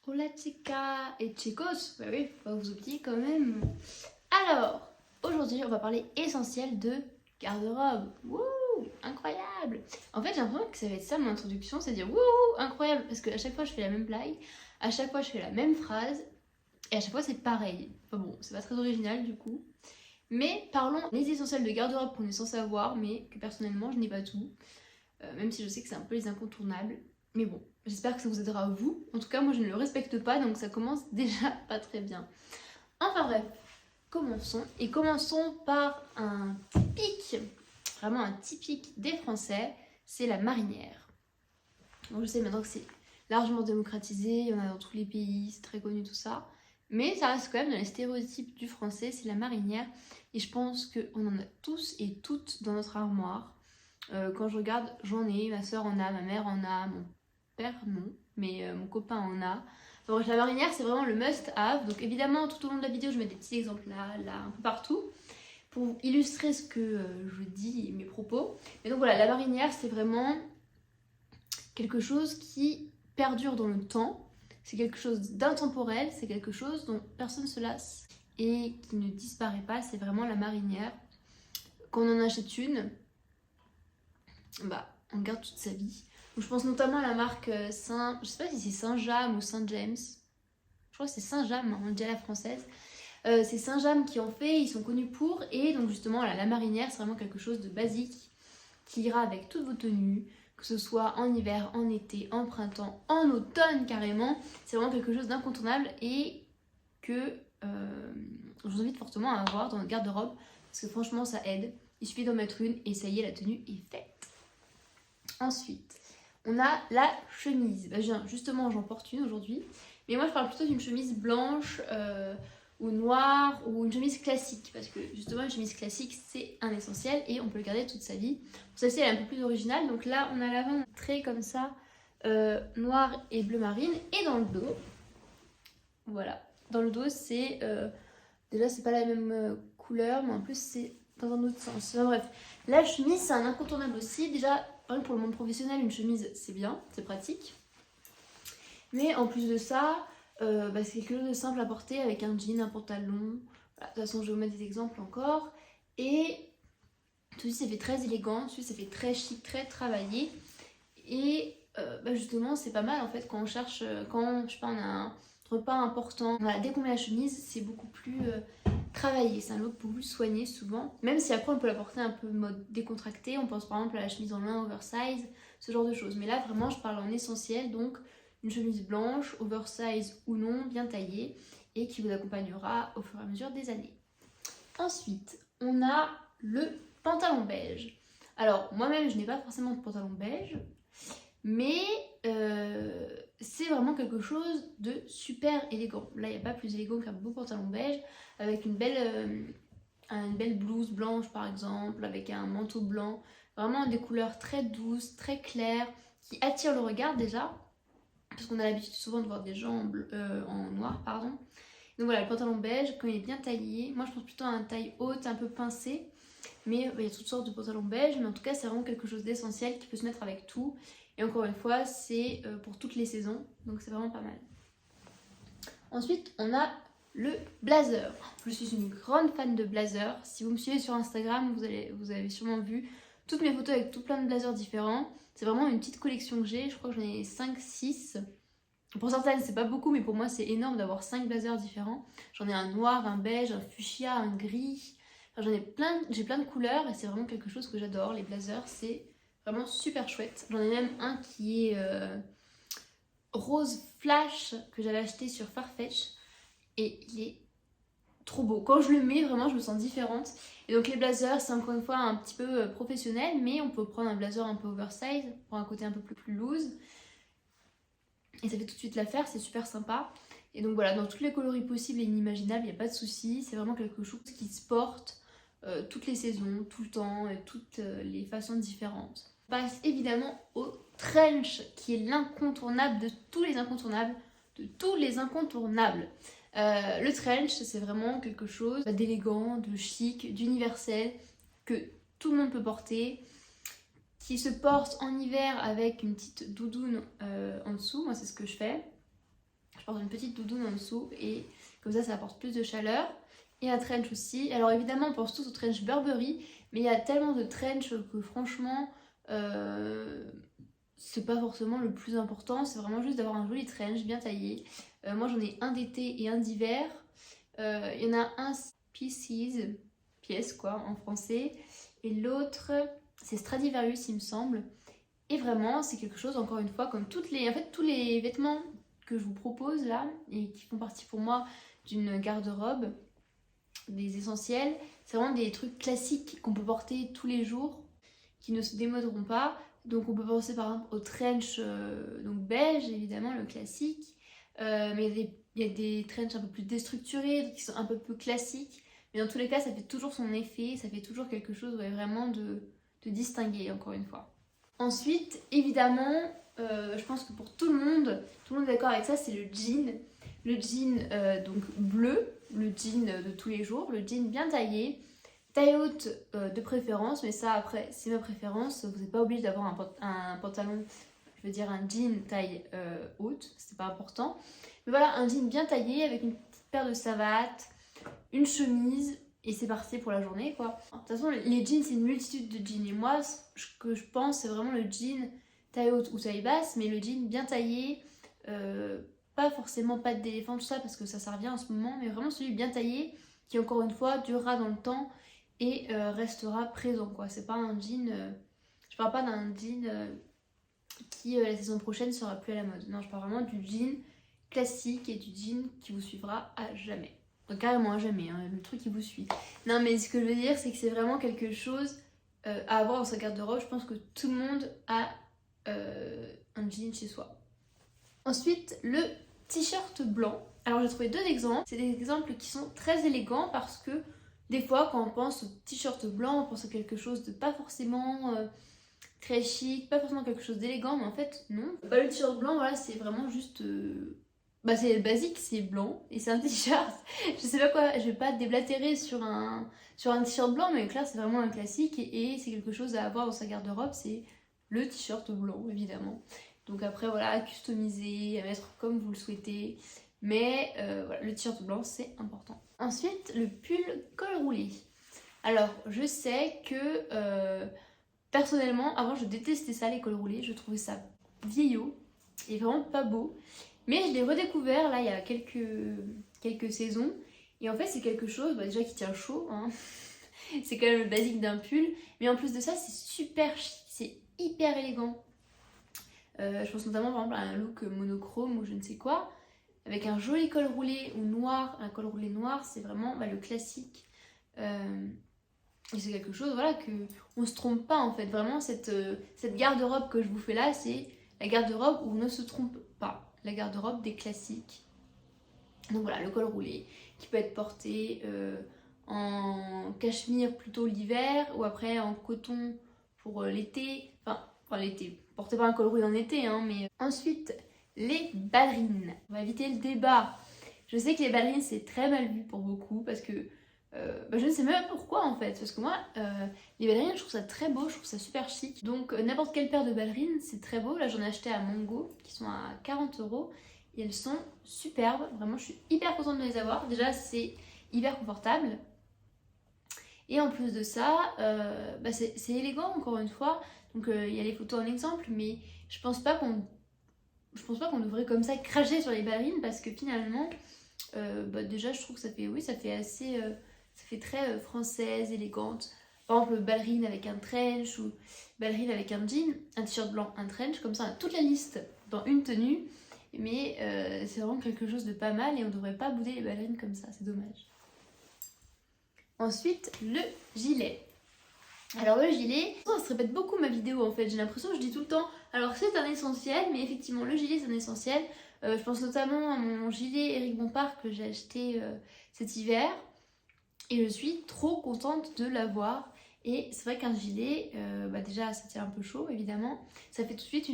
Hola chica et chicos, bah oui, faut pas vous oublier quand même. Alors, aujourd'hui on va parler essentiel de garde-robe. Wouh, incroyable. En fait j'ai l'impression que ça va être ça mon introduction, c'est dire wouh, incroyable. Parce qu'à chaque fois je fais la même blague, à chaque fois je fais la même phrase, et à chaque fois c'est pareil. Enfin bon, c'est pas très original du coup. Mais parlons des essentiels de garde-robe qu'on est censé avoir, mais que personnellement je n'ai pas tout. Même si je sais que c'est un peu les incontournables. Mais bon, j'espère que ça vous aidera à vous. En tout cas, moi je ne le respecte pas, donc ça commence déjà pas très bien. Enfin bref, commençons. Et commençons par un typique, vraiment un typique des Français, c'est la marinière. Donc je sais maintenant que c'est largement démocratisé, il y en a dans tous les pays, c'est très connu tout ça. Mais ça reste quand même dans les stéréotypes du français, c'est la marinière. Et je pense qu'on en a tous et toutes dans notre armoire. Quand je regarde, j'en ai, ma soeur en a, ma mère en a, mon père non, mais mon copain en a. Enfin, bref, la marinière c'est vraiment le must-have. Donc évidemment tout au long de la vidéo je mets des petits exemples là, un peu partout pour illustrer ce que je dis et mes propos. Mais donc voilà, la marinière c'est vraiment quelque chose qui perdure dans le temps. C'est quelque chose d'intemporel, c'est quelque chose dont personne ne se lasse et qui ne disparaît pas. C'est vraiment la marinière. Quand on en achète une, bah, on garde toute sa vie. Donc, je pense notamment à la marque Saint... Je sais pas si c'est Saint-James ou Saint-James. Je crois que c'est Saint-James, hein, on le dit à la française. C'est Saint-James qui en fait, ils sont connus pour. Et donc justement, la marinière, c'est vraiment quelque chose de basique qui ira avec toutes vos tenues, que ce soit en hiver, en été, en printemps, en automne carrément. C'est vraiment quelque chose d'incontournable et que je vous invite fortement à avoir dans votre garde-robe parce que franchement, ça aide. Il suffit d'en mettre une et ça y est, la tenue est faite. Ensuite, on a la chemise. Bah, justement, j'en porte une aujourd'hui. Mais moi, je parle plutôt d'une chemise blanche ou noire ou une chemise classique. Parce que justement, une chemise classique, c'est un essentiel et on peut le garder toute sa vie. Celle-ci, elle est un peu plus originale. Donc là, on a l'avant trait comme ça, noir et bleu marine. Et dans le dos, voilà. Dans le dos, c'est... déjà, c'est pas la même couleur, mais en plus, c'est dans un autre sens. Enfin, bref, la chemise, c'est un incontournable aussi. Déjà, pour le monde professionnel, une chemise, c'est bien, c'est pratique. Mais en plus de ça, c'est quelque chose de simple à porter avec un jean, un pantalon. Voilà, de toute façon, je vais vous mettre des exemples encore. Et tout de suite, ça fait très élégant, tout de suite, ça fait très chic, très travaillé. Et justement, c'est pas mal en fait quand on cherche, quand je sais pas, on a un repas important. Voilà, dès qu'on met la chemise, c'est beaucoup plus travaillé, c'est un look beaucoup plus soigné souvent. Même si après on peut la porter un peu mode décontracté, on pense par exemple à la chemise en lin oversize, ce genre de choses. Mais là vraiment, je parle en essentiel, donc une chemise blanche, oversize ou non, bien taillée, et qui vous accompagnera au fur et à mesure des années. Ensuite, on a le pantalon beige. Alors, moi-même, je n'ai pas forcément de pantalon beige, mais c'est vraiment quelque chose de super élégant. Là, il n'y a pas plus élégant qu'un beau pantalon beige avec une belle blouse blanche par exemple, avec un manteau blanc. Vraiment des couleurs très douces, très claires, qui attirent le regard déjà, parce qu'on a l'habitude souvent de voir des gens en noir, pardon. Donc voilà, le pantalon beige, quand il est bien taillé, moi je pense plutôt à une taille haute, un peu pincée, mais il y a toutes sortes de pantalons beige, mais en tout cas c'est vraiment quelque chose d'essentiel qui peut se mettre avec tout. Et encore une fois, c'est pour toutes les saisons, donc c'est vraiment pas mal. Ensuite, on a le blazer. Je suis une grande fan de blazer. Si vous me suivez sur Instagram, vous avez sûrement vu toutes mes photos avec tout plein de blazers différents. C'est vraiment une petite collection que j'ai, je crois que j'en ai 5-6. Pour certaines, c'est pas beaucoup, mais pour moi, c'est énorme d'avoir 5 blazers différents. J'en ai un noir, un beige, un fuchsia, un gris. Enfin, j'ai plein de couleurs et c'est vraiment quelque chose que j'adore. Les blazers, c'est vraiment super chouette. J'en ai même un qui est rose flash que j'avais acheté sur Farfetch et il est trop beau. Quand je le mets, vraiment, je me sens différente. Et donc les blazers, c'est encore une fois un petit peu professionnel, mais on peut prendre un blazer un peu oversize pour un côté un peu plus loose. Et ça fait tout de suite l'affaire, c'est super sympa. Et donc voilà, dans toutes les coloris possibles et inimaginables, il n'y a pas de souci. C'est vraiment quelque chose qui se porte toutes les saisons, tout le temps, et toutes les façons différentes. On passe évidemment au trench, qui est l'incontournable de tous les incontournables. Le trench, c'est vraiment quelque chose d'élégant, de chic, d'universel, que tout le monde peut porter, qui se porte en hiver avec une petite doudoune en dessous. Moi, c'est ce que je fais. Je porte une petite doudoune en dessous et comme ça apporte plus de chaleur. Et un trench aussi. Alors évidemment on pense tous au trench Burberry, mais il y a tellement de trench que franchement c'est pas forcément le plus important, c'est vraiment juste d'avoir un joli trench bien taillé. Moi j'en ai un d'été et un d'hiver. Il y en a un pièce quoi en français, et l'autre c'est Stradivarius il me semble. Et vraiment c'est quelque chose, encore une fois, comme tous les vêtements que je vous propose là et qui font partie pour moi d'une garde-robe, des essentiels, c'est vraiment des trucs classiques qu'on peut porter tous les jours, qui ne se démoderont pas. Donc on peut penser par exemple au trench donc beige, évidemment le classique, mais il y a des trenchs un peu plus déstructurés, qui sont un peu plus classiques, mais dans tous les cas ça fait toujours son effet, ça fait toujours quelque chose vraiment de distingué, encore une fois. Ensuite, évidemment, je pense que pour tout le monde est d'accord avec ça, c'est le jean. Le jean donc bleu, le jean de tous les jours, le jean bien taillé, taille haute de préférence, mais ça après c'est ma préférence, vous n'êtes pas obligé d'avoir un pantalon, je veux dire un jean taille haute, c'est pas important. Mais voilà, un jean bien taillé avec une petite paire de savates, une chemise, et c'est parti pour la journée quoi. De toute façon les jeans c'est une multitude de jeans, et moi ce que je pense c'est vraiment le jean taille haute ou taille basse, mais le jean bien taillé, pas forcément pattes d'éléphant tout ça parce que ça revient en ce moment, mais vraiment celui bien taillé qui encore une fois durera dans le temps et restera présent quoi. C'est pas un jean, je parle pas d'un jean qui la saison prochaine sera plus à la mode. Non, je parle vraiment du jean classique et du jean qui vous suivra à jamais. Donc, carrément à jamais, hein, le truc qui vous suit. Non mais ce que je veux dire c'est que c'est vraiment quelque chose à avoir dans sa garde-robe. Je pense que tout le monde a un jean chez soi. Ensuite, le t-shirt blanc. Alors j'ai trouvé deux exemples. C'est des exemples qui sont très élégants parce que des fois quand on pense au t-shirt blanc, on pense à quelque chose de pas forcément très chic, pas forcément quelque chose d'élégant, mais en fait non. Le t-shirt blanc, voilà, c'est vraiment juste... c'est basique, c'est blanc et c'est un t-shirt. Je sais pas quoi, je vais pas déblatérer sur un t-shirt blanc, mais clair c'est vraiment un classique et c'est quelque chose à avoir dans sa garde-robe, c'est le t-shirt blanc évidemment. Donc après voilà, à customiser, à mettre comme vous le souhaitez, mais voilà, le t-shirt blanc c'est important. Ensuite, le pull col roulé. Alors je sais que personnellement avant je détestais ça, les cols roulés, je trouvais ça vieillot et vraiment pas beau. Mais je l'ai redécouvert là il y a quelques saisons. Et en fait c'est quelque chose déjà qui tient chaud, hein. C'est quand même le basique d'un pull. Mais en plus de ça c'est super chic, c'est hyper élégant. Je pense notamment par exemple à un look monochrome ou je ne sais quoi. Avec un joli col roulé ou noir, un col roulé noir, c'est vraiment le classique. Et c'est quelque chose voilà que on se trompe pas en fait. Vraiment cette garde-robe que je vous fais là, c'est la garde-robe où on ne se trompe pas. La garde-robe des classiques. Donc voilà, le col roulé qui peut être porté en cachemire plutôt l'hiver ou après en coton pour l'été. Enfin l'été, portez pas un col roulé en été, hein, mais... Ensuite, les ballerines. On va éviter le débat. Je sais que les ballerines c'est très mal vu pour beaucoup parce que je ne sais même pas pourquoi en fait. Parce que moi, les ballerines je trouve ça très beau, je trouve ça super chic. Donc n'importe quelle paire de ballerines c'est très beau. Là j'en ai acheté à Mango qui sont à 40 € et elles sont superbes. Vraiment je suis hyper contente de les avoir. Déjà c'est hyper confortable. Et en plus de ça, c'est élégant encore une fois. Donc il y a les photos en exemple, mais je pense pas qu'on devrait comme ça cracher sur les ballerines parce que finalement, déjà je trouve que ça fait assez, ça fait très française, élégante. Par exemple, ballerine avec un trench ou ballerine avec un jean, un t-shirt blanc, un trench, comme ça on a toute la liste dans une tenue. Mais c'est vraiment quelque chose de pas mal et on devrait pas bouder les ballerines comme ça, c'est dommage. Ensuite, le gilet. Alors le gilet, ça se répète beaucoup ma vidéo en fait, j'ai l'impression que je dis tout le temps. Alors c'est un essentiel, mais effectivement le gilet c'est un essentiel. Je pense notamment à mon gilet Eric Bompard que j'ai acheté cet hiver. Et je suis trop contente de l'avoir. Et c'est vrai qu'un gilet, déjà ça tient un peu chaud évidemment. Ça fait tout de suite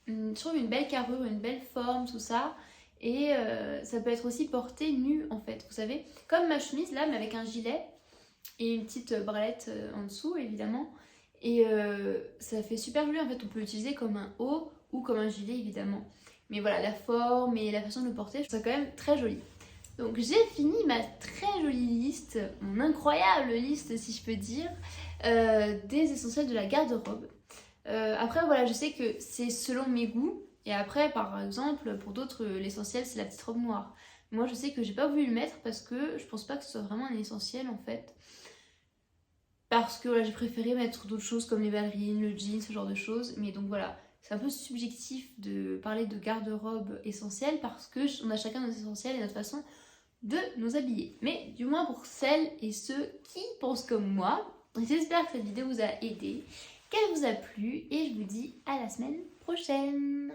je trouve une belle carrure, une belle forme, tout ça. Et ça peut être aussi porté nu en fait, vous savez. Comme ma chemise là, mais avec un gilet. Et une petite bralette en dessous évidemment. Et ça fait super joli en fait, on peut l'utiliser comme un haut ou comme un gilet évidemment. Mais voilà, la forme et la façon de le porter, je trouve ça quand même très joli. Donc j'ai fini ma très jolie liste, mon incroyable liste si je peux dire, des essentiels de la garde-robe. Après voilà, je sais que c'est selon mes goûts. Et après, par exemple, pour d'autres, l'essentiel c'est la petite robe noire. Moi je sais que j'ai pas voulu le mettre parce que je pense pas que ce soit vraiment un essentiel en fait. Parce que voilà, j'ai préféré mettre d'autres choses comme les ballerines, le jean, ce genre de choses. Mais donc voilà, c'est un peu subjectif de parler de garde-robe essentielle parce que on a chacun nos essentiels et notre façon de nous habiller. Mais du moins pour celles et ceux qui pensent comme moi, j'espère que cette vidéo vous a aidé, qu'elle vous a plu et je vous dis à la semaine prochaine.